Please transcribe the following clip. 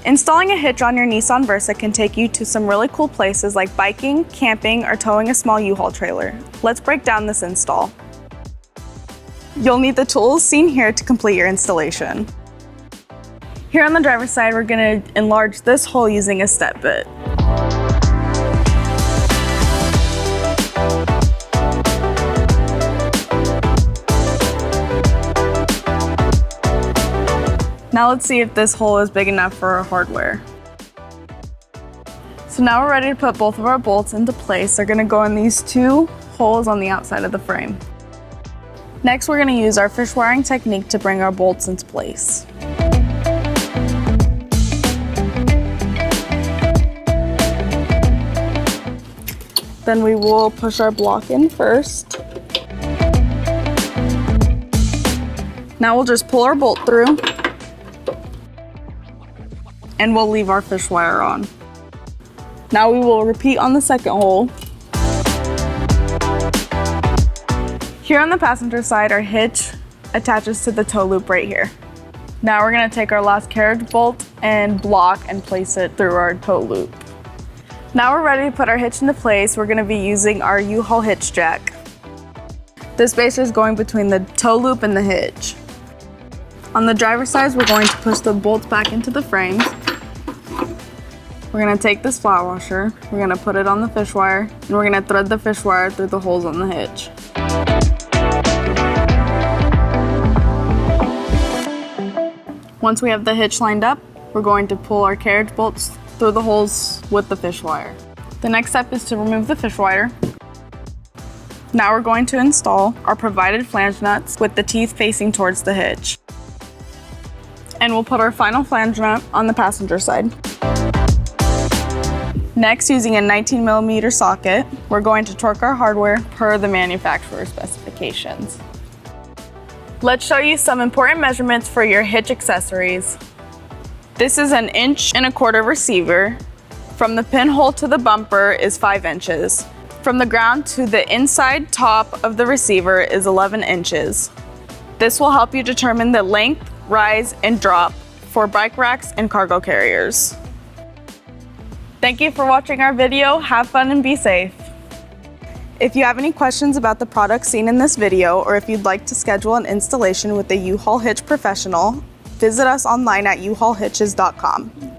Installing a hitch on your Nissan Versa can take you to some really cool places like biking, camping, or towing a small U-Haul trailer. Let's break down this install. You'll need the tools seen here to complete your installation. Here on the driver's side, we're going to enlarge this hole using a step bit. Now let's see if this hole is big enough for our hardware. So now we're ready to put both of our bolts into place. They're gonna go in these two holes on the outside of the frame. Next, we're gonna use our fish wiring technique to bring our bolts into place. Then we will push our block in first. Now we'll just pull our bolt through, and we'll leave our fish wire on. Now we will repeat on the second hole. Here on the passenger side, our hitch attaches to the tow loop right here. Now we're gonna take our last carriage bolt and block and place it through our tow loop. Now we're ready to put our hitch into place. We're gonna be using our U-Haul hitch jack. This spacer is going between the tow loop and the hitch. On the driver's side, we're going to push the bolts back into the frames. We're gonna take this flat washer, we're gonna put it on the fish wire, and we're gonna thread the fish wire through the holes on the hitch. Once we have the hitch lined up, we're going to pull our carriage bolts through the holes with the fish wire. The next step is to remove the fish wire. Now we're going to install our provided flange nuts with the teeth facing towards the hitch. And we'll put our final flange nut on the passenger side. Next, using a 19mm socket, we're going to torque our hardware per the manufacturer's specifications. Let's show you some important measurements for your hitch accessories. This is an 1.25" receiver. From the pinhole to the bumper is 5 inches. From the ground to the inside top of the receiver is 11 inches. This will help you determine the length, rise, and drop for bike racks and cargo carriers. Thank you for watching our video. Have fun and be safe. If you have any questions about the products seen in this video, or if you'd like to schedule an installation with a U-Haul Hitch professional, visit us online at uhaulhitches.com.